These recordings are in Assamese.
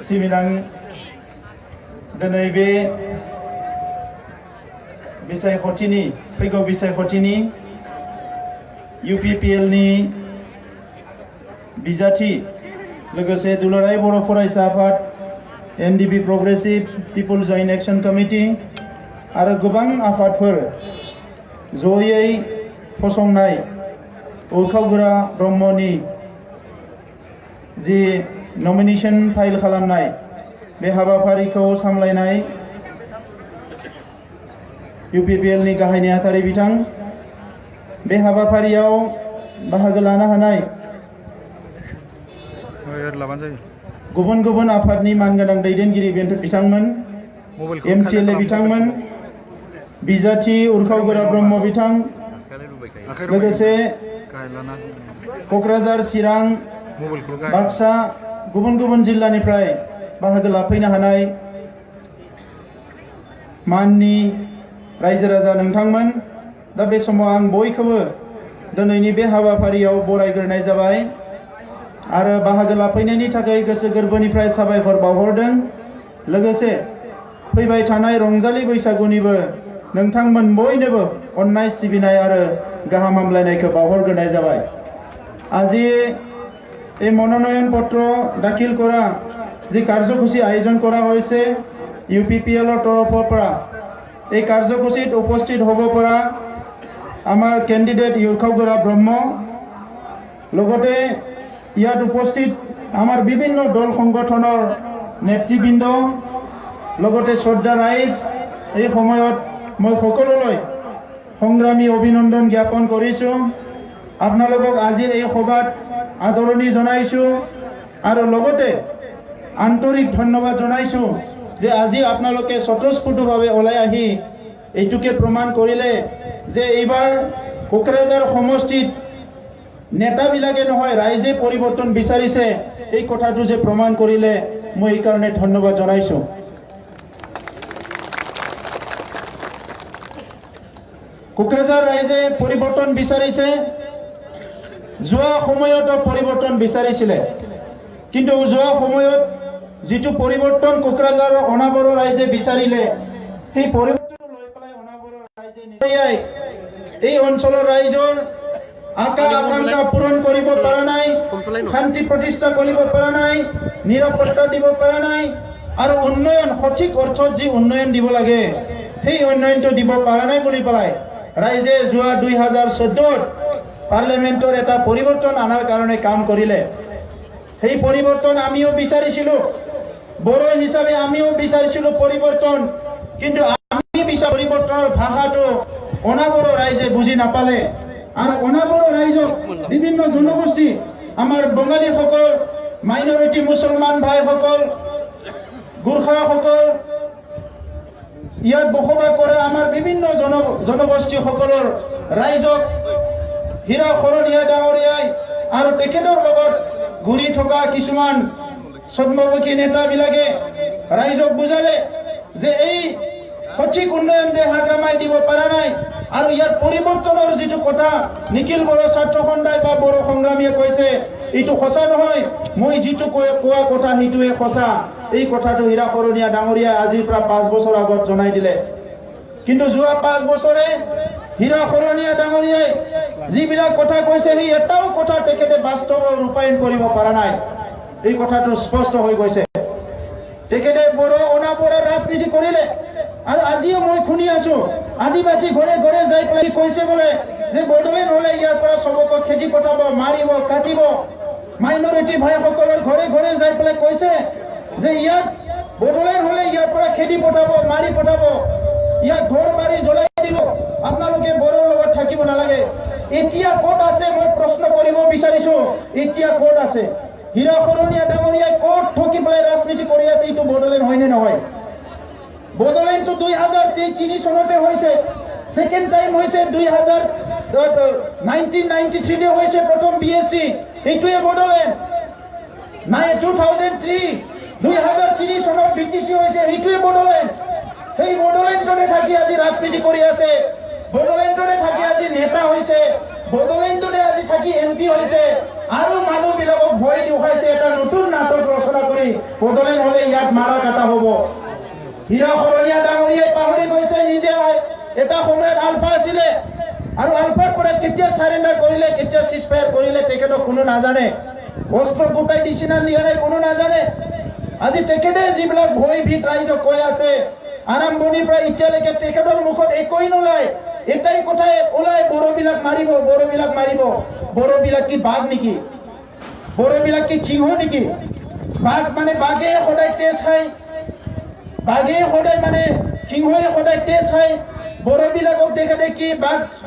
सिबिनां दिनै बे बिसायख'थिनि फैगौ बिसायख'थिनि UPPL नि बिजाथि लोगोसे दुलाराय बर' फरायसा आफाद NDP Progressive People Joint Action Committee आरो गोबां आफादफोर जयै फसंनाय उरखावगोरा ब्रह्मनि जि नमिनेशन फाइल खालामनाय बे हाबाफारिखौ सामलायनाय UPPL नि गाहाय नेहाथारि बिथां बे हाबाफारियाव बाहागो लानो हानाय गुबुन गुबुन आफादनि मानगोनां दैदेनगिरि बिथांमोन MCLA बिथांमोन बिजाथि उरखावगोरा ब्रह्म बिथां लोगोसे क'क्राझार चिरां बाक्सा गुबुन गुबुन जिल्लानिफ्राय बाहागो लाफैनो हानाय माननि रायजो राजा नोंथांमोन दा बे समाव आं बयखौबो दिनैनि बे हाबाफारियाव बरायग्रोनाय जाबाय आरो बाहागो लाफैनायनि थाखाय गोसो गोरबोनिफ्राय साबायखर बावहरदों लोगोसे फैबाय थानाय रंजालि बैसागुनिबो नोंथांमोन बयनोबो अननाय सिबिनाय आरो गाहाम हामलायनायखौ बावहरग्रोनाय जाबाय আজি এই মনোনয়ন পত্ৰ দাখিল কৰা যি কাৰ্যসূচী আয়োজন কৰা হৈছে UPPL তৰফৰ পৰা এই কাৰ্যসূচীত উপস্থিত হ'ব পৰা আমাৰ কেণ্ডিডেট উৰখাওগোৰা ব্ৰহ্ম লগতে ইয়াত উপস্থিত আমাৰ বিভিন্ন দল সংগঠনৰ নেতৃবৃন্দ লগতে শ্ৰদ্ধা ৰাইজ এই সময়ত মই সকলোলৈ সংগ্ৰামী অভিনন্দন জ্ঞাপন কৰিছোঁ আপোনালোকক আজিৰ এই সভাত আদৰণি জনাইছোঁ আৰু লগতে আন্তৰিক ধন্যবাদ জনাইছোঁ যে আজি আপোনালোকে স্বতঃস্ফূৰ্তভাৱে ওলাই আহি এইটোকে প্ৰমাণ কৰিলে যে এইবাৰ কোকৰাঝাৰ সমষ্টিত নেতাবিলাকে নহয় ৰাইজে পৰিৱৰ্তন বিচাৰিছে এই কথাটো যে প্ৰমাণ কৰিলে মই এই কাৰণে ধন্যবাদ জনাইছোঁ কোকৰাঝাৰ ৰাইজে পৰিৱৰ্তন বিচাৰিছে যোৱা সময়ত পৰিৱৰ্তন বিচাৰিছিলে কিন্তু যোৱা সময়ত যেটো পৰিৱৰ্তন কোকৰাঝাৰৰ অনাবৰ ৰাইজে বিচাৰিলে সেই পৰিৱৰ্তন লৈ পেলাই অনাবৰ ৰাইজে নিয়াই এই অঞ্চলৰ ৰাইজৰ আকাংক্ষা পূৰণ কৰিব পৰা নাই শান্তি প্ৰতিষ্ঠা কৰিব পৰা নাই নিৰাপত্তা দিব পৰা নাই আৰু উন্নয়ন সঠিক অৰ্থত যি উন্নয়ন দিব লাগে সেই উন্নয়নটো দিব পৰা নাই বুলি পেলাই ৰাইজে যোৱা 2014 পাৰ্লিমেন্টৰ এটা পৰিৱৰ্তন আনাৰ কাৰণে কাম কৰিলে সেই পৰিৱৰ্তন আমিও বিচাৰিছিলো বড়ো হিচাপে আমিও বিচাৰিছিলো পৰিৱৰ্তন কিন্তু আমি বিচাৰ পৰিৱৰ্তনৰ ভাষাটো অনাবৰ ৰাইজে বুজি নাপালে আৰু অনাবৰ ৰাইজক বিভিন্ন জনগোষ্ঠী আমাৰ বঙালীসকল মাইনৰিটি মুছলমান ভাইসকল গোৰ্খাসকল ইয়াত বসবাস কৰা আমাৰ বিভিন্ন জনগোষ্ঠীসকলৰ ৰাইজক হীৰা খৰণীয়া ডাঙৰীয়াই আৰু তেখেতৰ লগত ঘূৰি থকা কিছুমান সন্মুখী নেতাবিলাকে ৰাইজক বুজালে যে এই সঠিক উন্নয়ন যে হাগ্ৰামাই দিব পৰা নাই আৰু ইয়াৰ পৰিৱৰ্তনৰ যেটো কথা নিখিল বড়ো ছাত্ৰ খণ্ডাই বা বড়ো সংগ্ৰামীয়ে কৈছে এইটো সঁচা নহয় মই যেটো কোৱা কথা সেইটোৱে সঁচা এই কথাটো হীৰা খৰণীয়া ডাঙৰীয়া আজিৰ পৰা 5 বছৰ আগত জনাই দিলে কিন্তু যোৱা 5 বছৰে হীৰা খৰণীয়া ডাঙৰীয়াই যিবিলাক কথা কৈছে সেই এটাও কথা তেখেতে বাস্তৱত ৰূপায়ণ কৰিব পৰা নাই এই কথাটো স্পষ্ট হৈ গৈছে তেখেতে বড়ো অনাবৰৰ ৰাজনীতি কৰিলে আৰু আজিও মই শুনি আছো আদিবাসী ঘৰে ঘৰে যাই পেলাই কৈছে বলে যে বড়োলেণ্ড হলে ইয়াৰ পৰা সবক খেতি পঠাব মাৰিব কাটিব মাইনৰিটি ভাইসকলৰ ঘৰে ঘৰে যাই পেলাই কৈছে যে ইয়াত বড়োলেণ্ড হলে ইয়াৰ পৰা খেতি পঠাব মাৰি পঠাব ইয়াত ঘৰ বাৰী জ্বলাই দিব আপোনালোকে বড়োৰ লগত থাকিব নালাগে এতিয়া ক'ত আছে মই প্ৰশ্ন কৰিব বিচাৰিছো এতিয়া ক'ত আছে হীৰা খৰণীয়া ডাঙৰীয়াই ক'ত ঠকি পেলাই ৰাজনীতি কৰি আছে এইটো বড়োলেণ্ড হয়নে নহয় বড়োলেণ্ডটো 2003 চনতে হৈছে সেকেন্ড টাইম হৈছে 1993 তে হৈছে প্ৰথম BSc এইটোৱে বড়োলেণ্ড 2003 চনত BTC হৈছে এইটোৱে বড়োলেণ্ড সেই বড়োলেণ্ডতে থাকি আজি ৰাজনীতি কৰি আছে বড়োলেণ্ডতে থাকি আজি নেতা হৈছে বড়োলেণ্ডতে আজি থাকি MP হৈছে আৰু মানুহবিলাকক ভয় দেখুৱাইছে এটা নতুন নাটক ৰচনা কৰি কৰি বদলেন হ'লে ইয়াত মাৰা কাটা হ'ব। হীৰা শৰণীয়া ডাঙৰীয়াই পাহৰি গৈছে নিজে এটা সময়ত আলফা আছিলে আৰু আলফাৰ পৰা কেতিয়া চাৰেণ্ডাৰ কৰিলে কেতিয়া চিজফায়াৰ কৰিলে তেখেতক কোনো নাজানে। অস্ত্ৰ গোটাই দিছে না দিয়া নাই কোনো নাজানে। আজি তেখেতে যিবিলাক ভয় ভীত ৰাইজক কৈ আছে আৰম্ভণিৰ পৰা এতিয়ালৈকে তেখেতৰ মুখত একোই নোলায়। এটাই কথাই ওলাই বড়োবিলাক মাৰিব বড়োবিলাক মাৰিব। বড়োবিলাক কি বাঘ নেকি? বড়োবিলাক কি সিংহ নেকি? বাঘ মানে বাঘে সদায় তেজ খায়, বাঘে সদায় মানে সিংহই সদায় তেজ খায়। বড়োবিলাকক তেখেতে কি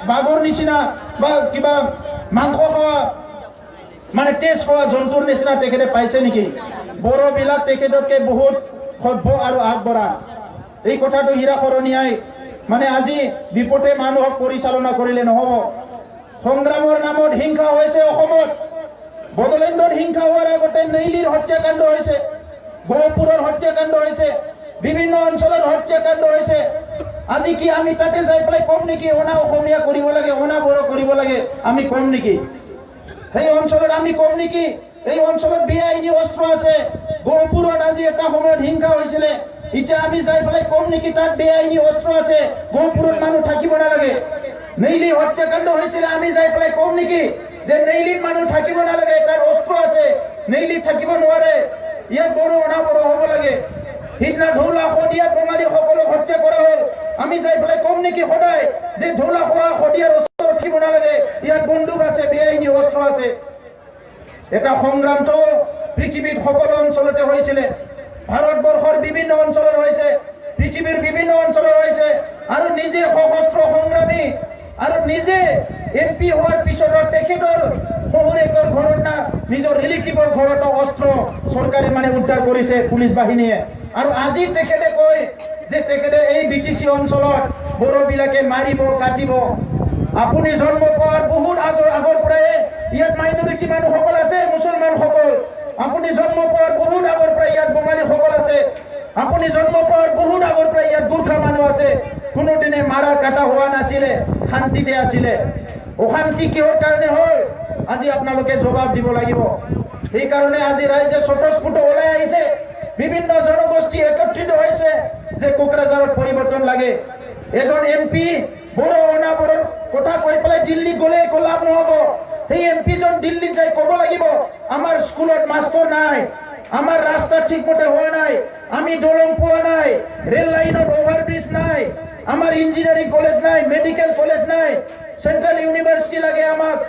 বাঘৰ নিচিনা বা কিবা মাংস খোৱা মানে তেজ খোৱা জন্তুৰ নিচিনা তেখেতে পাইছে নেকি? বড়োবিলাক তেখেততকৈ বহুত সভ্য আৰু আগবঢ়া। এই কথাটো হীৰা শৰণীয়াই মানে আজি বিপদে মানুহক পৰিচালনা কৰিলে নহ'ব। সংগ্ৰামৰ নামত হিংসা হৈছে অসমত। বড়োলেণ্ডত হিংসা হোৱাৰ আগতে নেইলিৰ হত্যাকাণ্ড হৈছে, গহপুৰৰ হত্যাকাণ্ড হৈছে, বিভিন্ন অঞ্চলত হত্যাকাণ্ড হৈছে। আজি কি আমি তাতে যাই পেলাই কম নেকি অনা অসমীয়া কৰিব লাগে, অনা বড়ো কৰিব লাগে? আমি কম নেকি? সেই অঞ্চলত আমি কম নেকি? এই অঞ্চলত বেআইনী অস্ত্ৰ আছে। গহপুৰত আজি এটা সময়ত হিংসা হৈছিলে, এতিয়া আমি যাই পেলাই কম নেকি তাত বেআইনী অস্ত্ৰ আছে, গহপুৰত মানুহ থাকিব নালাগে? নেইলি হত্যাকাণ্ড হৈছিলে, আমি যাই পেলাই কম নেকি যে নেইলিত মানুহ থাকিব নালাগে, তাত অস্ত্ৰ আছে, নেইলিত থাকিব নোৱাৰে, ইয়াত বড়ো অনা বড়ো হ'ব লাগে? সিদিনা ঢৌলা শদিয়াত বঙালীসকলক হত্যা কৰা হ'ল, আমি যাই পেলাই কম নেকি সদায় যে ঢৌলা শদিয়াৰ অস্ত্ৰ থাকিব নালাগে, ইয়াত বন্দুক আছে, বেআইনী অস্ত্ৰ আছে? এটা সংগ্ৰামটো পৃথিৱীত সকলো অঞ্চলতে হৈছিলে, ভাৰতবৰ্ষৰ বিভিন্ন অঞ্চলত হৈছে, পৃথিৱীৰ বিভিন্ন অঞ্চলত হৈছে। আৰু নিজে সশস্ত্ৰ সংগ্ৰামী আৰু নিজে MP হোৱাৰ পিছত তেখেতৰ শহুৰেকৰ ঘৰত না নিজৰ ৰিলেটিভৰ ঘৰতো অস্ত্ৰ চৰকাৰে মানে উদ্ধাৰ কৰিছে পুলিচ বাহিনীয়ে। আৰু আজি তেখেতে কয় যে তেখেতে এই BTC অঞ্চলত বড়োবিলাকে মাৰিব কাটিব। আপুনি জন্ম পোৱাৰ বহুত আগৰ পৰাই ইয়াত মাইনৰিটি মানুহসকল আছে, মুছলমানসকল। আপুনি জন্ম পোৱাৰ বহুত আগৰ পৰা ইয়াত বঙালীসকল আছে। আপুনি জন্ম পোৱাৰ বহুত আগৰ পৰা ইয়াত গোৰ্খা মানুহ আছে। কোনোদিনে মাৰা কাটা হোৱা নাছিলে, শান্তিতে আছিলে। অশান্তি কিহৰ কাৰণে হ'ল আজি আপোনালোকে জবাব দিব লাগিব। সেইকাৰণে আজি ৰাইজে স্বতঃস্ফূৰ্ত ওলাই আহিছে, বিভিন্ন জনগোষ্ঠী একত্ৰিত হৈছে যে কোকৰাঝাৰত পৰিৱৰ্তন লাগে। এজন MP বড়ো অনা বড়োৰ কথা কৈ পেলাই দিল্লীত গ'লে একো লাভ নহ'ব। সেই MP জন দিল্লীত যাই ক'ব লাগিব আমাৰ স্কুলত মাষ্টৰ নাই, আমাৰ ৰাস্তা ঠিকমতে হোৱা নাই, আমি দলং পোৱা নাই, ৰেল লাইনত অভাৰব্ৰিজ নাই, আমাৰ ইঞ্জিনিয়াৰিং কলেজ নাই, মেডিকেল কলেজ নাই, চেন্ট্ৰেল ইউনিভাৰ্চিটি লাগে আমাক,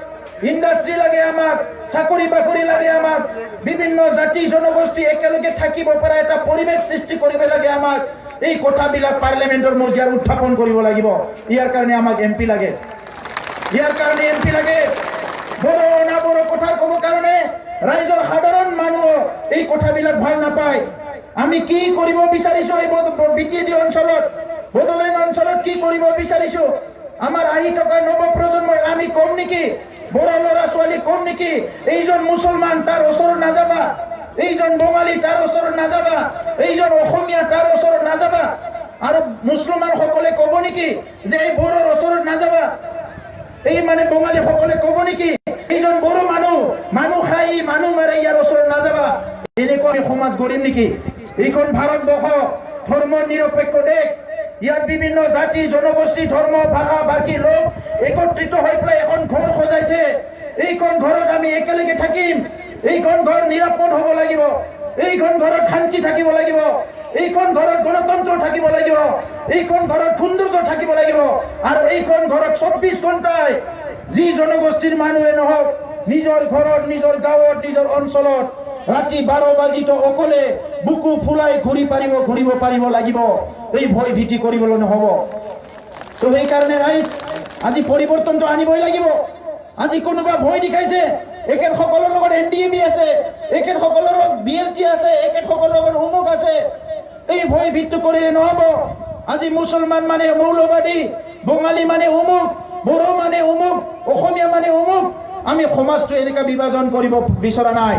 ইণ্ডাষ্ট্ৰী লাগে আমাক, চাকৰি বাকৰি লাগে আমাক, বিভিন্ন জাতি জনগোষ্ঠী একেলগে থাকিব পৰা এটা পৰিৱেশ সৃষ্টি কৰিব লাগে আমাক। এই কথাবিলাক পাৰ্লিমেণ্টৰ মজিয়াত উত্থাপন কৰিব লাগিব। ইয়াৰ কাৰণে আমাক MP লাগে, ইয়াৰ কাৰণে MP লাগে। বড়ো অনা বড়ো কথা ক'ব কাৰণে ৰাইজৰ সাধাৰণ মানুহ এই কথাবিলাক ভাল নাপায়। আমি কি কৰিব বিচাৰিছো এই BTD অঞ্চলত, বড়োলেণ্ড অঞ্চলত কি কৰিব বিচাৰিছো? আমাৰ আহি থকা নৱপ্ৰজন্মই আমি কম নেকি? বড়ো ল'ৰা ছোৱালী কম নেকি? এইজন মুছলমান তাৰ ওচৰত নাযাবা, এইজন বঙালী তাৰ ওচৰত নাযাবা, এইজন অসমীয়া তাৰ ওচৰত নাযাবা। আৰু মুছলমানসকলে ক'ব নেকি যে এই বড়োৰ ওচৰত নাযাবা? এই মানে বঙালীসকলে ক'ব নেকি এইজন বড়ো মানুহ খাই মানুহ মাৰে, ইয়াৰ ওচৰত নাযাবা? এনেকুৱা আমি সমাজ গঢ়িম নেকি? এইখন ভাৰতবৰ্ষ ধৰ্ম নিৰপেক্ষ দেশ। ইয়াত বিভিন্ন জাতি জনগোষ্ঠী ধৰ্ম ভাষা ভাষী লোক একত্ৰিত হৈ পেলাই এখন ঘৰ সজাইছে। এইখন ঘৰত আমি একেলগে থাকিম, এইখন ঘৰ নিৰাপদ হ'ব লাগিব, এইখন ঘৰত শান্তি থাকিব লাগিব, এইখন ঘৰত গণতন্ত্ৰ থাকিব লাগিব, এইখন ঘৰত সৌন্দৰ্য থাকিব লাগিব। আৰু এইখন ঘৰত 24 ঘণ্টাই যি জনগোষ্ঠীৰ মানুহে নহওক নিজৰ ঘৰত, নিজৰ গাঁৱত, নিজৰ অঞ্চলত ৰাতি 12 বাজিতো অকলে বুকু ফুলাই ঘূৰিব পাৰিব লাগিব। এই ভয় ভীতি কৰিবলৈ নহ'ব। তো সেইকাৰণে ৰাইজ আজি পৰিৱৰ্তনটো আনিবই লাগিব। আজি কোনোবা ভয় দেখাইছে, এখেতসকলৰ লগত NDAB আছে, এখেতসকলৰ লগত BLT আছে, এখেতসকলৰ লগত অমুক আছে, এই ভয় ভীতি কৰিলে নহ'ব। আজি মুছলমান মানে মৌলবাদী, বঙালী মানে অমুক, বড়ো মানে অমুক, অসমীয়া মানে অমুক। আমি সমাজটো এনেকুৱা বিভাজন কৰিব বিচৰা নাই।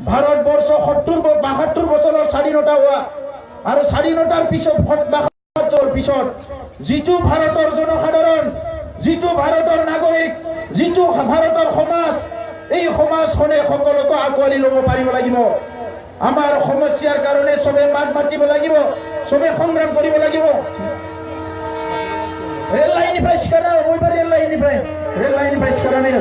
ভাৰতবৰ্ষ 72 বছৰৰ স্বাধীনতা হোৱা আৰু স্বাধীনতাৰ পিছত 72 পিছত যিটো ভাৰতৰ জনসাধাৰণ, যিটো ভাৰতৰ নাগৰিক, যিটো ভাৰতৰ সমাজ, এই সমাজখনে সকলোকে আঁকোৱালি ল'ব পাৰিব লাগিব। আমাৰ সমস্যাৰ কাৰণে সবে মাত মাতিব লাগিব, সবে সংগ্ৰাম কৰিব লাগিব। ৰেল লাইননিफ्राय सिखारना बयबो ৰেল लाइननिफ्राय सिखारनानै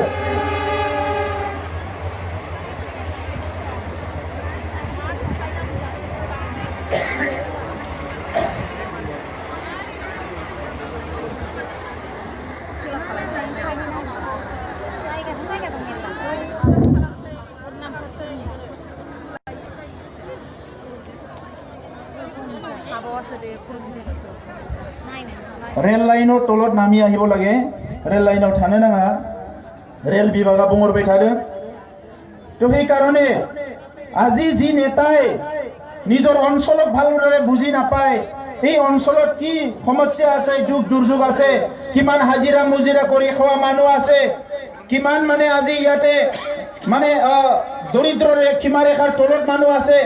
रेल लाइनर तलत नामी आहिब लागे, रेल लाइनाव थानो नाङा, रेल विभागा बुंहरबाय थादों। तो সেই কারণে আজি যি নেতাই নিজৰ অঞ্চলক ভালদৰে বুজি নাপায়, এই অঞ্চলত কি সমস্যা আছে, দুখ দুৰ্যোগ আছে, কিমান হাজিৰা মুজিৰা কৰি খোৱা মানুহ আছে, কিমান মানে আজি ইয়াতে মানে দৰিদ্ৰ সীমাৰেখাৰ তলত মানুহ আছে,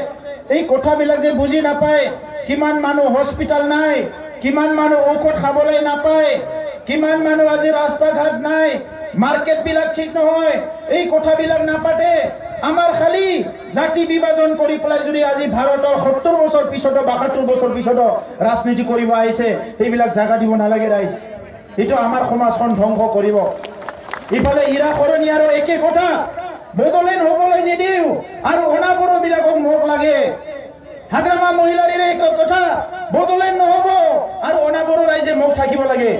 এই কথাবিলাক যে বুজি নাপায়, কিমান মানুহ হস্পিটাল নাই, কিমান মানুহ ঔষধ খাবলৈ নাপায়, কিমান মানুহ আজি ৰাস্তা ঘাট নাই, মাৰ্কেট বিলাক ঠিক নহয়, এই কথাবিলাক নাপাতে। আমাৰ খালি জাতি বিভাজন কৰি পেলাই যদি আজি ভাৰতৰ 70 বছৰ পিছত 72 বছৰ পিছত ৰাজনীতি কৰিব আহিছে, এইবিলাক জাগা দিব নালাগে ৰাইজ। এইটো আমাৰ সমাজখন ধ্বংস কৰিব। ইফালে ইৰা শৰণীয়াৰো একে কথা, বদলেন হ'বলৈ নিদিও আৰু অনাবৰবিলাকক মোক লাগে। হাগ্ৰামা মহিলাৰ এক কথা, বদলেন নহ'ব আৰু অনাবৰ ৰাইজে মোক থাকিব লাগে।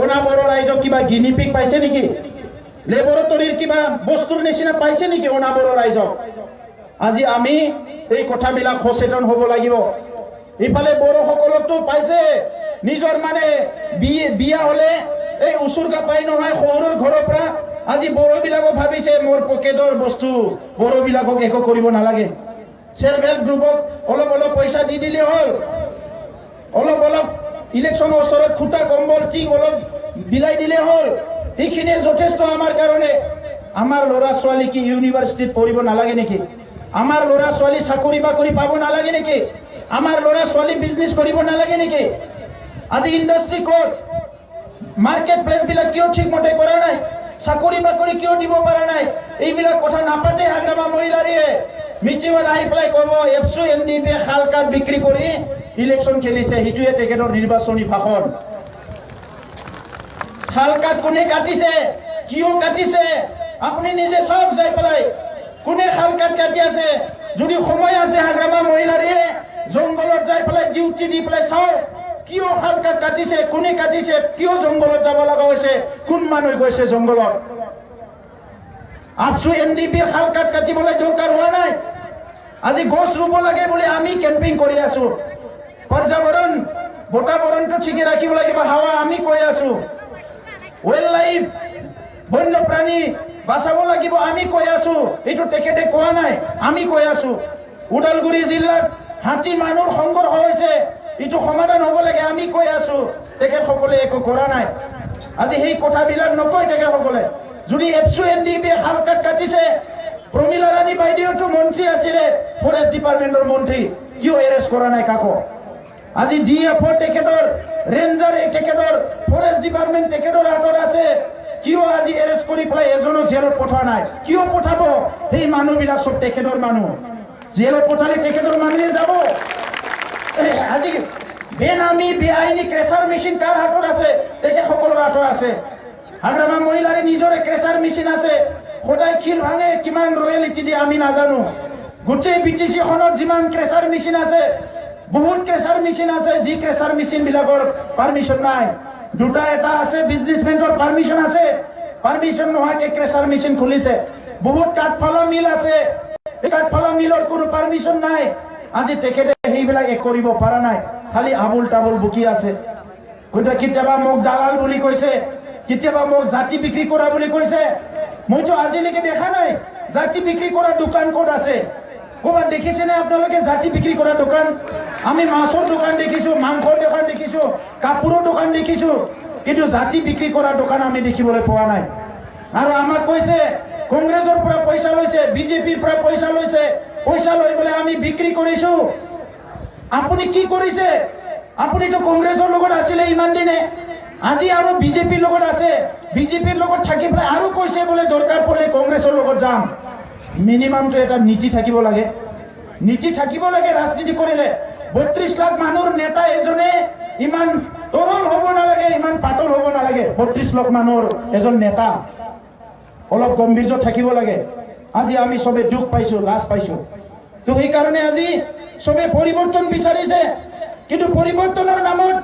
অনাবৰ ৰাইজক কিবা গিনিপিক পাইছে নেকি? লেবৰেটৰীৰ কিবা বস্তুৰ নিচিনা পাইছে নেকি অনাবৰ ৰাইজক? আজি আমি এই কথাবিলাক সচেতন হ'ব লাগিব। ইফালে বড়োসকলকতো পাইছে, নিজৰ মানে বিয়া হ'লে এই উচুৰগা পাই নহয় শহুৰৰ ঘৰৰ পৰা। আজি বড়োবিলাকক ভাবিছে মোৰ পকেটৰ বস্তু, বড়োবিলাকক একো কৰিব নালাগে। সেলফ হেল্প গ্ৰুপক অলপ অলপ পইচা দি দিলে হ'ল, অলপ অলপ ইলেকশ্যনৰ ওচৰত খুটা কম্বল টিং অলপ বিলাই দিলে হ'ল, সেইখিনিয়ে যথেষ্ট আমাৰ কাৰণে। আমাৰ ল'ৰা ছোৱালী কি ইউনিভাৰ্চিটিত পঢ়িব নালাগে নেকি? আমাৰ ল'ৰা ছোৱালী চাকৰি বাকৰি পাব নালাগে নেকি? আমাৰ ল'ৰা ছোৱালী বিজনেছ কৰিব নালাগে নেকি? আজি ইণ্ডাষ্ট্ৰী ক'ত, মাৰ্কেট প্লেচবিলাক কিয় ঠিকমতে কৰা নাই, চাকৰি বাকৰি কিয় দিব পৰা নাই? এইবিলাক কথা নাপাতে হাগ্ৰামা মহিলাৰীয়ে। মিটিঙত আহি পেলাই ক'ব এফচু এনডিপি খাল কাঠ বিক্ৰী কৰি ইলেকশ্যন খেলিছে, সেইটোৱে তেখেতৰ নিৰ্বাচনী ভাষণ। খাল কাঠ কোনে কাটিছে, কিয় কাটিছে, আপুনি নিজে চাওক যাই পেলাই কোনে খাল কাঠ কাটি আছে। যদি সময় আছে হাগ্ৰামা মহিলাৰীয়ে জংঘলত যাই পেলাই ডিউটি দি পেলাই চাওক কিয় খাল কাঠ কাটিছে, কোনে কাটিছে, কিয় জংঘলত যাব লগা হৈছে, কোন মানুহ গৈছে জংঘলত। আপচু এনডিপিৰ খাল কাঠ কাটিবলৈ দৰকাৰ হোৱা নাই। আজি গছ ৰুব লাগে বুলি আমি কেম্পিং কৰি আছো। পৰ্যাবৰণ বতাবৰণটো ঠিকে ৰাখিব লাগিব, হাৱা আমি কৈ আছো। ৱেইল্ড লাইফ বন্যপ্ৰাণী বাচাব লাগিব আমি কৈ আছো, এইটো তেখেতে কোৱা নাই, আমি কৈ আছো। ওদালগুৰি জিলাত হাতী মানুহৰ সংঘৰ্ষ হৈছে, এইটো সমাধান হ'ব লাগে আমি কৈ আছো, তেখেতসকলে একো কৰা নাই। আজি সেই কথাবিলাক নকয় তেখেতসকলে। যদি এফচু এনডিপি খাল কাঠ কাটিছে, প্ৰমীলা ৰাণী বাইদেউতো মন্ত্ৰী আছিলে, ফৰেষ্ট ডিপাৰ্টমেণ্টৰ মন্ত্ৰী, কিয় এৰেষ্ট কৰা নাই কাকো? আজি ডিএফঅ তেখেতৰ, ৰেঞ্জাৰ তেখেতৰ, ফৰেষ্ট ডিপাৰ্টমেণ্ট তেখেতৰ হাতত আছে, কিয় আজি এৰেষ্ট কৰি পেলাই এজনো জেলত পঠোৱা নাই? কিয় পঠাব? সেই মানুহবিলাক চব তেখেতৰ মানুহ, জেলত পঠালে তেখেতৰ মানুহে যাব। আজি বেনামী বেআইনী ক্ৰেচাৰ মেচিন কাৰ হাতত আছে? তেখেতসকলৰ হাতত আছে। হাগ্ৰামা মহিলাৰে নিজৰে ক্ৰেচাৰ মেচিন আছে, সদায় শিল ভাঙে, কিমান ৰয়েলিটি দিয়ে আমি নাজানো। গোটেই বিটিচিখনত যিমান ক্ৰেচাৰ মেচিন আছে, বহুত ক্ৰেচাৰ মেচিন আছে, যি ক্ৰেচাৰ মেচিনবিলাকৰ পাৰ্মিশ্যন নাই। দুটা এটা আছে বিজনেছমেনৰ পাৰ্মিশ্যন আছে, পাৰ্মিশ্যন নোহোৱাকে ক্ৰেচাৰ মেচিন খুলিছে। বহুত কাঠফালা মিল আছে, এই কাঠফালা মিলৰ কোনো পাৰ্মিশ্যন নাই। আজি তেখেতে সেইবিলাক এক কৰিব পৰা নাই, খালি আবুল তাবুল বকি আছে। কেতিয়াবা মোক দালাল বুলি কৈছে, কেতিয়াবা মোক জাতি বিক্ৰী কৰা বুলি কৈছে। মইতো আজিলৈকে দেখা নাই জাতি বিক্ৰী কৰা দোকান ক'ত আছে। ক'ৰবাত দেখিছেনে আপোনালোকে জাতি বিক্ৰী কৰা দোকান? আমি মাছৰ দোকান দেখিছো, মাংসৰ দোকান দেখিছো, কাপোৰৰ দোকান দেখিছো, কিন্তু জাতি বিক্ৰী কৰা দোকান আমি দেখিবলৈ পোৱা নাই। আৰু আমাক কৈছে কংগ্ৰেছৰ পৰা পইচা লৈছে, বিজেপিৰ পৰা পইচা লৈছে, পইচা লৈ পেলাই আমি বিক্ৰী কৰিছো। আপুনি কি কৰিছে? আপুনিতো কংগ্ৰেছৰ লগত আছিলে ইমান দিনে, আজি আৰু বিজেপিৰ লগত আছে, বিজেপিৰ লগত থাকি পেলাই আৰু কৈছে বোলে দৰকাৰ পৰিলে কংগ্ৰেছৰ লগত যাম। মিনিমামটো এটা নীতি থাকিব লাগে। নীতি থাকিব লাগে ৰাজনীতি কৰিলে 32 লাখ মানুহৰ নেতা এজনে ইমান তৰল হ'ব নালাগে ইমান পাতল হ'ব নালাগে 32 লাখ মানুহৰ এজন নেতা অলপ গম্ভীৰ্য থাকিব লাগে আজি আমি সবে দুখ পাইছো লাজ পাইছো তো এই কাৰণে আজি সবে পৰিৱৰ্তন বিচাৰিছে কিন্তু পৰিৱৰ্তনৰ নামত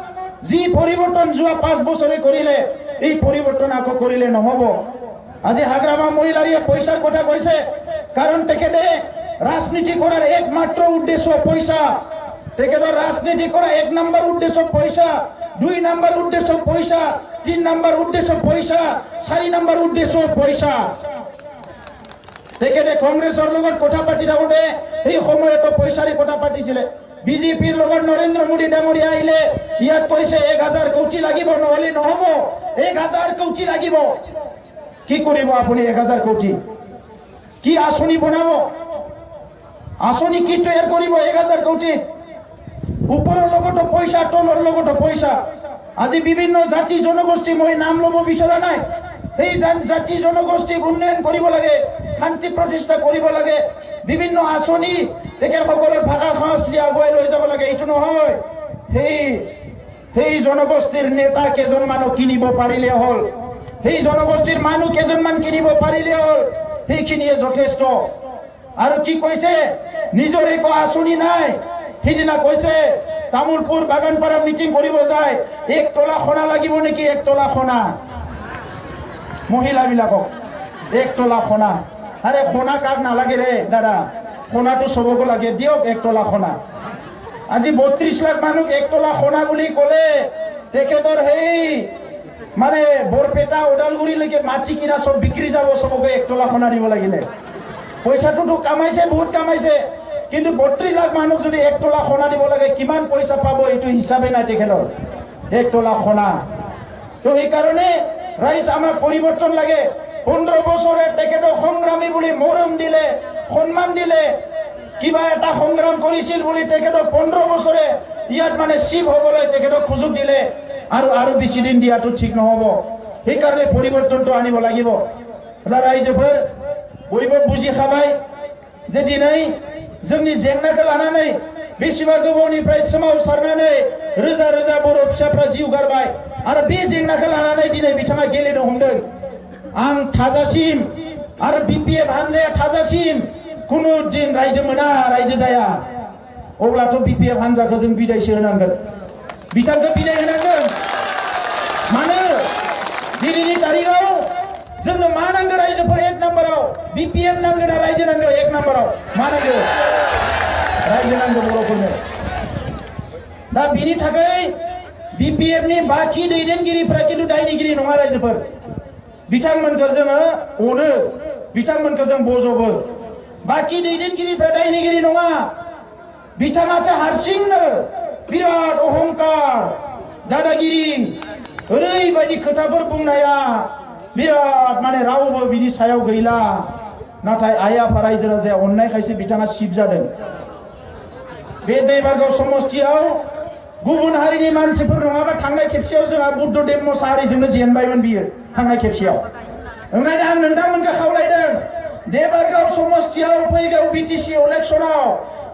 যি পৰিৱৰ্তন যোৱা 5 বছৰে কৰিলে এই পৰিৱৰ্তন আকৌ কৰিলে নহব আজি হাগ্ৰামা মহিলাৰিয়ে পইচাৰ কথা কৈছে কাৰণ তেখেতে ৰাজনীতি কৰাৰ একমাত্ৰ উদ্দেশ্য পইচা তেখেতৰ ৰাজনীতি কৰা 1 নম্বৰ উদ্দেশ্য পইচা 2 নম্বৰ উদ্দেশ্য পইচা 3 নম্বৰ উদ্দেশ্য পইচা 4 নম্বৰ উদ্দেশ্য পইচা তেখেতে কংগ্ৰেছৰ লগত কথা পাতি থাকোঁতে এই সময়তো পইচাৰে কথা পাতিছিলে বিজেপিৰ লগত নৰেন্দ্ৰ মোদী ডাঙৰীয়া আহিলে ইয়াত কৈছে 1000 কোটি লাগিব নহলে নহব 1000 কোটি লাগিব কি কৰিব আপুনি 1000 কোটি কি আঁচনি বনাব আঁচনি কি তৈয়াৰ কৰিব 1000 কোটি ওপৰৰ লগতো পইচা তলৰ লগতো পইচা আজি বিভিন্ন জাতি জনগোষ্ঠী মই নাম ল'ব বিচৰা নাই এই জাতি জনগোষ্ঠী উন্নয়ন কৰিব লাগে শান্তি প্ৰতিষ্ঠা কৰিব লাগে বিভিন্ন আঁচনি তেখেতসকলৰ ভাষা সংস্কৃতি আগুৱাই লৈ যাব লাগে এইটো নহয় সেই জনগোষ্ঠীৰ নেতা কেইজনমানক কিনিব পাৰিলে হ'ল সেই জনগোষ্ঠীৰ মানুহ কেইজনমান কিনিব পাৰিলে হ'ল সেইখিনিয়ে যথেষ্ট আৰু কি কৈছে নিজৰ একো আঁচনি নাই সিদিনা কৈছে তামুলপুৰ বাগানপাৰা মিটিং কৰিব যায় 1 তোলা সোণা লাগিব নেকি 1 তোলা সোণা মহিলাবিলাকক 1 তোলা সোণা আরে সোণা কাক নালাগে রে দাদা সোণাটো সবকো লাগে দিয়ক 1 তোলা সোণা আজি 32 লাখ মানুহ 1 তোলা সোণা বুলি ক'লে তেখেতৰ সেই মানে বৰপেটা ওদালগুৰিলৈকে মাটি কিনা সব বিক্ৰী যাব সবকে 1 তোলা সোণা দিব লাগিলে পইচাটোতো কামাইছে বহুত কামাইছে কিন্তু 32 লাখ মানুহ যদি 1 তোলা সোণা দিব লাগে কিমান পইচা পাব এইটো হিচাপে নাই তেখেতৰ 1 তোলা সোণা তো এই কাৰণে ৰাইজ আমাক পৰিৱৰ্তন লাগে 15 বছৰে তেখেতক সংগ্ৰামী বুলি মৰম দিলে সন্মান দিলে কিবা এটা সংগ্ৰাম কৰিছিল বুলি তেখেতক 15 বছৰে ইয়াত মানে শিৱ হ'বলৈ তেখেতক সুযোগ দিলে আৰু বেছি দিন দিয়াটো ঠিক নহ'ব সেইকাৰণে পৰিৱৰ্তনটো আনিব লাগিব ৰাইজফोर বয়बो বুজি খাबाय যে দিनै जोंनि जेंनाखौ लानानै बेसेबा गोबावनिफ्राय सोमावसारनानै रोजा रोजा बर' फिसाफ्रा जिउ गारबाय आरो बे जेंनाखौ लानानै दिनै बिथाङा गेलेनो हमदों आं थाजासिम आरो बिपिएफ हानजाया थाजासिम कुनु दिन रायजो मोना रायजो जाया अब्लाथ' बिपिएफ हानजाखौ जों बिदायसो होनांगोन बिथांखौ बिदाय होनांगोन मानो दिनैनि तारिखाव जोंनो मा नांगौ रायजोफोर 1 नम्बराव बिपिएफ नांगौ ना रायजो नांगौ 1 नम्बराव मा नांगौ रायजो नांगौ बर'फोरनो दा बिनि थाखाय बिपिएफ नि बाखि दैदेनगिरिफ्रा किन्तु दायनिगिरि नङा रायजोफोर बिथांमोनखौ जोङो अनो बिथांमोनखौ जों बजबो बाखि दैदेनगिरिफ्रा दायनिगिरि नङा बिथाङासो हारसिंनो बिराद अहंकार दादागिरि ओरैबायदि खोथाफोर बुंनाया बिराद माने रावबो बिनि सायाव गैला नाथाय आइ आफा रायजो राजाया अननायखायसो बिथाङा सिब जादों बे दैबारगाव समष्टियाव गुबुन हारिनि मानसिफोर नङाबा थांनाय खेबसेयाव जोंहा बुद्धदेब मोसाहारिजोंनो जेनबायमोन बियो थांनाय खेबसेयाव ओंखायनो आं नोंथांमोनखौ खावलायदों देबारगाव समष्टियाव फैगौ बिटिसि इलेक्शनाव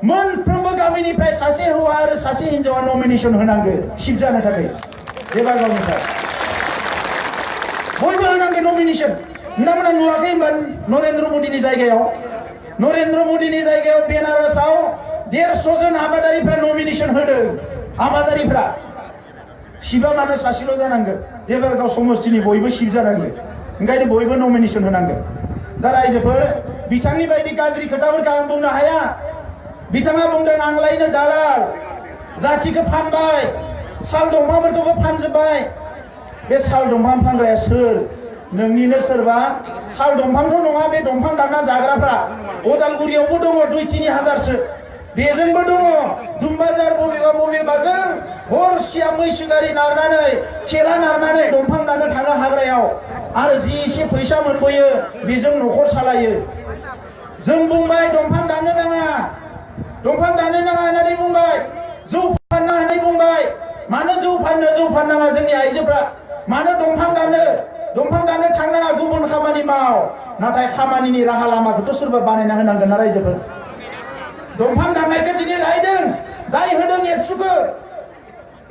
मोनफ्रोमबो गामिनिफ्राय सासे हौवा आरो सासे हिनजावा नमिनेशन होनांगौ सिब जानो थाखाय देबारगावनिफ्राय बयबो होनांगौ नमिनेशन नोंथांमोना नुवाखै होनबा नरेन्द्र मोदीनि जायगायाव बेनारसआव 150 जन आबादारिफ्रा नमिनेशन होदों आबादारिफ्रा सिबा मानो सासेल' जानांगौ देबारगाव समष्टिनि बयबो सिब जानांगौ ओंखायनो बयबो नमिनेशन होनांगौ दा रायजोफोर बिथांनि बायदि गाज्रि खोथाफोरखौ आं बुंनो हाया बिथाङा बुंदों आंलायनो दालाल जाथिखौ फानबाय साल दंफांफोरखौबो फानजोब्बाय बे साल दंफां फानग्राया सोर नोंनिनो सोरबा साल दंफांथ' नङा बे दंफां दानना जाग्राफ्रा उदालगुरियावबो दङ 2-3 हाजारसो बेजोंबो दङ दुमबाजार बबेबाजों हरसिया मैसो गारि नारनानै थेला नारनानै दंफां दाननो थाङो हाग्रायाव आरो जि एसे फैसा मोनबोयो बेजों न'खर सालायो जों बुंबाय दंफां दाननो नाङा होननानै बुंबाय जौ फानना होननानै बुंबाय मानो जौ फाननाङा जोंनि आइजोफ्रा मानो दंफां दाननो थांनाङा गुबुन खामानि माव नाथाय खामानिनि राहा लामाखौथ' सोरबा बानायना होनांगोन ना रायजोफोर दंफां दाननायखौ दिनै रायदों दाय होदों एबसुखौ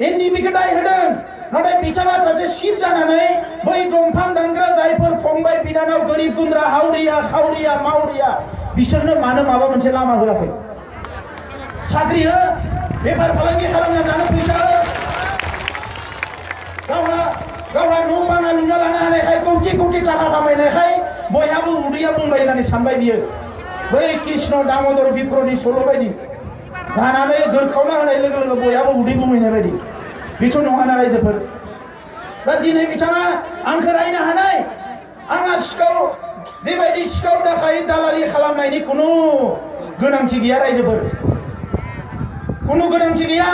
एनडिबिखौ दाय होदों नाथाय बिथाङा सासे शिफ जानानै बै दंफां दानग्रा जायफोर फंबाय बिनानाव गोरिब गुन्द्रा हावरिया खावरिया मावरिया बिसोरनो मानो माबा मोनसे लामा होआखै साख्रि हो बेफार फालांगि खालामना जानो फैसा हो गावहा न' बाङा लुना लानो हानायखाय कौटि कौटि थाखा खामायनायखाय बयहाबो उदैया बुंबाय होननानै सानबाय बियो बै कृष्ण दामोदर बिप्रनि सल' बायदि जानानै गोरखावना होनाय लोगो लोगो बयहाबो उदै बुंहैनाय बायदि बेथ' नङाना रायजोफोर दा दिनै बिथाङा आंखौ रायनो हानाय आंहा सिखाव बेबायदि सिखाव दाखाय दालालि खालामनायनि खुनु गोनांथि गैया रायजोफोर खुनु गोनांथि गैया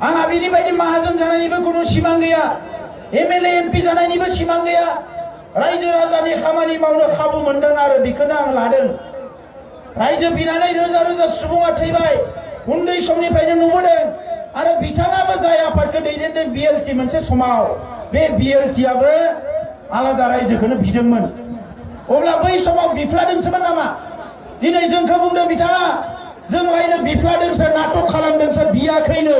आंहा बिनि बायदि माहाजोन जानायनिबो खुनु सिमां गैया एमएलए एमपि जानायनिबो सिमां गैया रायजो राजानि खामानि मावनो खाबु मोनदों आरो बेखौनो आं लादों रायजो बिनानै रोजा रोजा सुबुङा थैबाय उन्दै समनिफ्रायनो नुबोदों आरो बिथाङाबो जाय आफादखौ दैदेनदों बिएलटि मोनसे समाव बे बिएलटिआबो आलादा रायजोखौनो बिदोंमोन अब्ला बै समाव बिफ्लादोंसोमोन नामा दिनै जोंखौ बुंदों बिथाङा जोंलायनो बिफ्लादोंसो नाटक खालामदोंसो बियाखैनो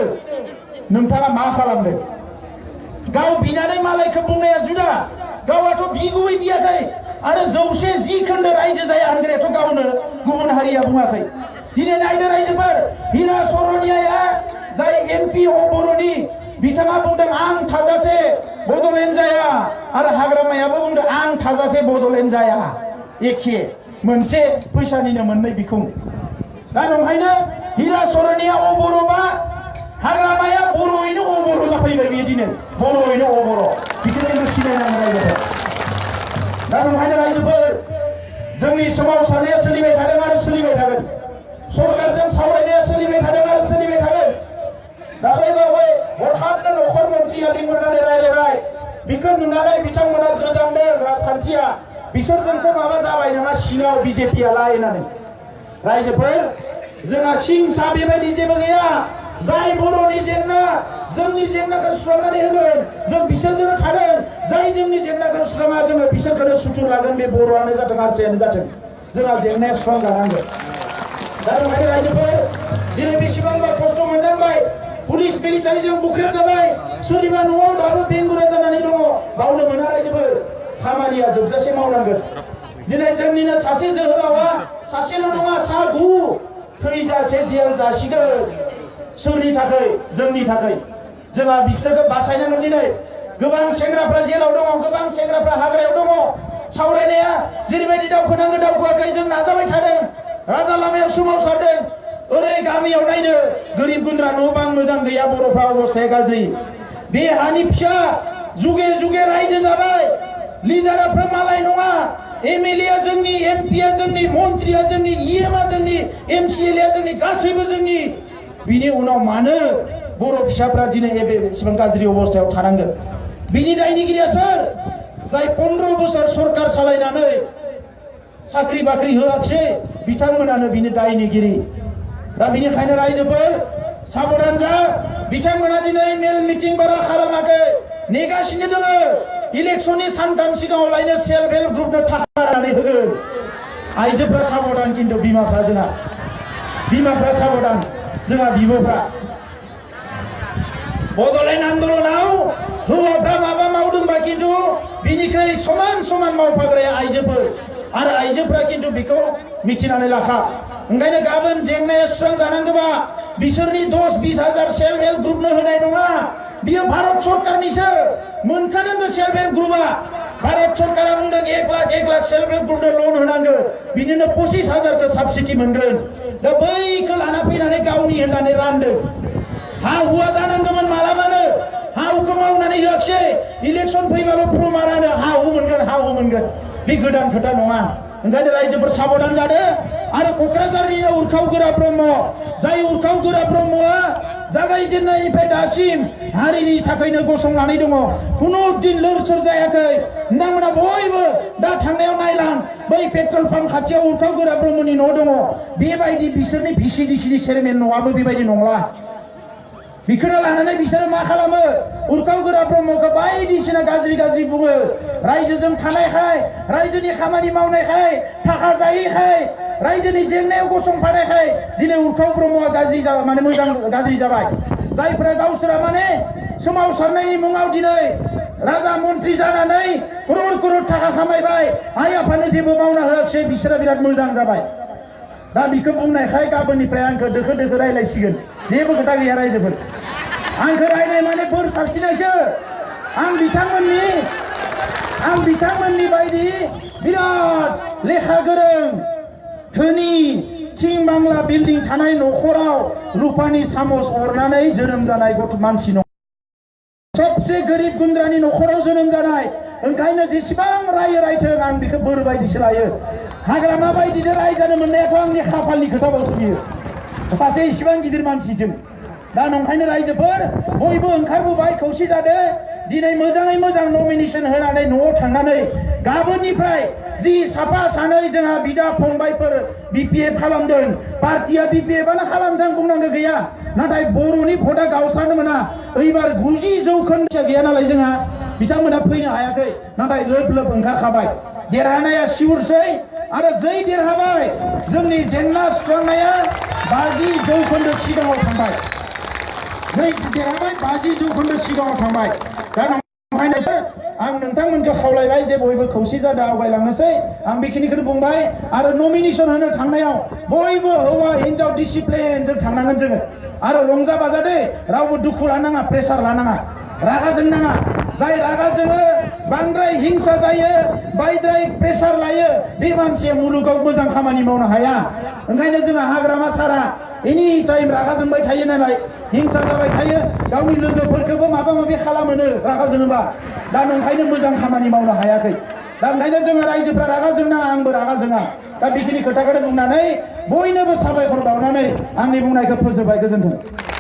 नोंथाङा मा खालामदों गाव बिनानै मालायखौ बुंनाया जुदा गावाथ' बिगुबै बियाखै आरो 110 खोन्दो रायजो जाया होनग्रायाथ' गावनो गुबुन हारिया बुङाखै दिनै नायदो रायजोफोर हिरा सरनियाया जाय एमपि बर'नि बिथाङा बुंदों आं थाजासे बड'लेण्ड जाया आरो हाग्रामायाबो बुंदों आं थाजासे बड'लेण्ड जाया एखे मोनसे फैसानिनो मोननै बिखुं दा नंखायनो हिरा सरनिया बर'बा हाग्रामाया बर'यैनो बर' जाफैबाय बियो दिनै बर'यैनो बर' बिदिनो सिनायनांगौ रायजोफोर दा नंखायनो रायजोफोर जोंनि सोमावसारनाया सोलिबाय थादों आरो सोलिबाय थागोन सरकारजों सावरायनाया सोलिबाय थादों आरो सोलिबाय थागोन दाख्लै बावै हरखाबनो न'खर मन्थ्रिया लिंहरनानै रायलायबाय बेखौ नुनानै बिथांमोना गोजांदों राजखान्थिया बिसोरजोंसो माबा जाबाय नामा सिङाव बिजेपियालाय होननानै रायजोफोर जोंहा सिंसा बेबायदि जेबो गैया जाय बर'नि जेंना जोंनि जेंनाखौ सुस्रांनानै होगोन जों बिसोरजोंनो थागोन जाय जोंनि जेंनाखौ सुस्राङा जोङो बिसोरखौनो सुथुर लागोन बे बर'आनो जाथों हारसायानो जाथों जोंहा जेंनाया सुस्रांजानांगोन दा ओंखायनो रायजोफोर दिनै बेसेबांबा खस्थ' मोननांबाय पुलिस मिलिटारिजों बुख्रेब जाबाय सोरनिबा न'आव दाबो बेंगुरा जानानै दङ बावनो मोना रायजोफोर खामानिया जोबजासे मावनांगोन दिनै जोंनिनो सासे जोहोलावा सासेल' नङा सा 9 थैजासे जेल जासिगोन सोरनि थाखाय जोंनि थाखाय जोंहा बिसोरखौ बासायनांगोन दिनै गोबां सेंग्राफ्रा जेलाव दङ गोबां सेंग्राफ्रा हाग्रायाव दङ सावरायनाया जेरैबायदि दावखोनांगौ दावखोआखै जों नाजाबाय थादों राजा लामायाव सोमावसारदों ओरै गामियाव नायनो गोरिब गुन्द्रा न' बां मोजां गैया बर'फ्रा अबस्थाया गाज्रि बे हानि फिसा जुगे जुगे रायजो जाबाय लिडारफ्रा मालाय नङा एमएलए जोंनि एमपिया जोंनि मन्त्रिया जोंनि इएमआ जोंनि एमसिएलए जोंनि गासैबो जोंनि बिनि उनाव मानो बर' फिसाफ्रा दिनै एसेबां गाज्रि अबस्थायाव थानांगोन बिनि दायनिगिरिया सोर जाय 15 बोसोर सरकार सालायनानै साख्रि बाख्रि होआखै बिथांमोनानो बिनि दायनिगिरि दा बिनिखायनो रायजोफोर साबधान जा बिथांमोना दिनै मेल मिटिं बारा खालामाखै नेगासिनो दङ इलेक्शननि सानथाम सिगाङाव लायनो सेल्फ हेल्प ग्रुपनो थाखा राननानै होगोन आइजोफ्रा साबधान खिन्थु बिमाफ्रा साबधान जोंहा बिब'फ्रा बड'लेण्ड आन्दलनाव हौवाफ्रा माबा मावदोंबा खिन्थु बिनिख्रुइ समान समान मावफाग्राया आइजोफोर आरो आइजोफ्रा खिन्थु बेखौ मिथिनानै लाखा ओंखायनो गाबोन जेंनाया सुस्रांजानांगौबा बिसोरनि 10-20 हाजार सेल्फ हेल्प ग्रुपनो होनाय नङा बियो भारत सरकारनिसो मोनखादों सेल्फ हेल्प ग्रुपआ भारत सरकारा बुंदों 1 लाख सेल्फ हेल्प ग्रुपनो लन होनांगौ बिनिनो 25,000 साबसिडि मोनगोन दा बैखौ लाना फैनानै गावनि होननानै रानदों हा हुआ जानांगौमोन मालाबानो हा हुखौ मावनानै होआखै इलेक्शन फैबाल' प्रमारानो हा हु मोनगोन बे गोदान खोथा नङा ओंखायनो रायजोफोर साबधान जादो आरो क'क्राझारनिनो उरखाव गोरा ब्रह्म जाय उरखाव गोरा ब्रह्मआ जागायजेननायनिफ्राय दासिम हारिनि थाखायनो गसंनानै दङ खुनु दिन लोरसोर जायाखै नोंथांमोना बयबो दा थांनायाव नायलां बै पेट्रल पाम्प खाथियाव उरखाव गोरा ब्रह्मनि न' दङ बेबायदि बिसोरनि भिसिडिसिनि चेयारमेन न'आबो बेबायदि नंला बेखौनो लानानै बिसोरो मा खालामो उरखाव गोरा ब्रह्मखौ बायदिसिना गाज्रि बुङो रायजोजों थानायखाय रायजोनि खामानि मावनायखाय थाखा जायैखाय रायजोनि जेंनायाव गसंफानायखाय दिनै उरखाव ब्रह्मआ गाज्रि माने मोजां गाज्रि जाबाय जायफोरा गावसोरा माने सोमावसारनायनि मुङाव दिनै राजा मन्त्रि जानानै करोड़ करोड़ थाखा खामायबाय आइ आफानो जेबो मावना होआखिसै बिसोरा बिराद मोजां जाबाय दा बिखौ बुंनायखाय गाबोननिफ्राय आंखौ दोखो दोखो रायलायसिगोन जेबो खोथा गैया रायजोफोर आंखौ रायलाय माने बोर सारसिनायसो आं बिथांमोननि बायदि बिराद लेखा गोरों धोनि थिं बांला बिल्डिं थानाय न'खराव रुपानि सामस अरनानै जोनोम जानाय गथ' मानसि नङा सबसे गोरिब गुन्द्रानि न'खराव जोनोम जानाय ओंखायनो जेसेबां रायो रायथों आं बेखौ बोर बायदिसो लायो हाग्रामा बायदिनो रायजानो मोननायाथ' आंनि खाफालनि खोथाबावसो बियो सासे इसिबां गिदिर मानसिजों दा नंखायनो रायजोफोर बयबो ओंखारबोबाय खौसे जादों दिनै मोजाङै मोजां नमिनेशन होनानै न'आव थांनानै गाबोननिफ्राय जि साफा सानै जोंहा बिदा फंबायफोर बिपिएफ खालामदों पार्टिया बिपिएफआनो खालामदों बुंनांगौ गैया नाथाय बर'नि भटआ गावस्रानो मोना एबार 90% गैया नालाय जोंहा बिथांमोना फैनो हायाखै नाथाय लोब लोब ओंखारखाबाय देरहानाया सिउरसै आरो जै देरहाबाय जोंनि जेंना सुस्रांनाया 50% सिगाङाव थांबाय जै देरहाबाय 50% सिगाङाव थांबाय दा नंखायनो आं नोंथांमोनखौ खावलायबाय जे बयबो खौसे जादों आवगायलांनोसै आं बेखिनिखौनो बुंबाय आरो नमिनेशन होनो थांनायाव बयबो हौवा हिन्जाव डिसिप्लिनजों थांनांगोन जोङो आरो रंजा बाजा दे रावबो दुखु लानाङा प्रेसार लानाङा रागा जोंनाङा जाय रागा जोङो बांद्राय हिंसा जायो बायद्राय प्रेसार लायो बे मानसिया मुलुगाव मोजां खामानि मावनो हाया ओंखायनो जोंहा हाग्रामा सारा एनि टाइम रागा जोंबाय थायो नालाय हिंसा जाबाय थायो गावनि लोगोफोरखौबो माबा माबि खालामोनो रागा जोङोबा दा नंखायनो मोजां खामानि मावनो हायाखै दा ओंखायनो जोङो रायजोफ्रा रागा जोंनाङा आंबो रागा जोङा दा बेखिनि खोथाखौनो बुंनानै बयनोबो साबायखर बावनानै आंनि बुंनायखौ फोजोबबाय गोजोन्थों।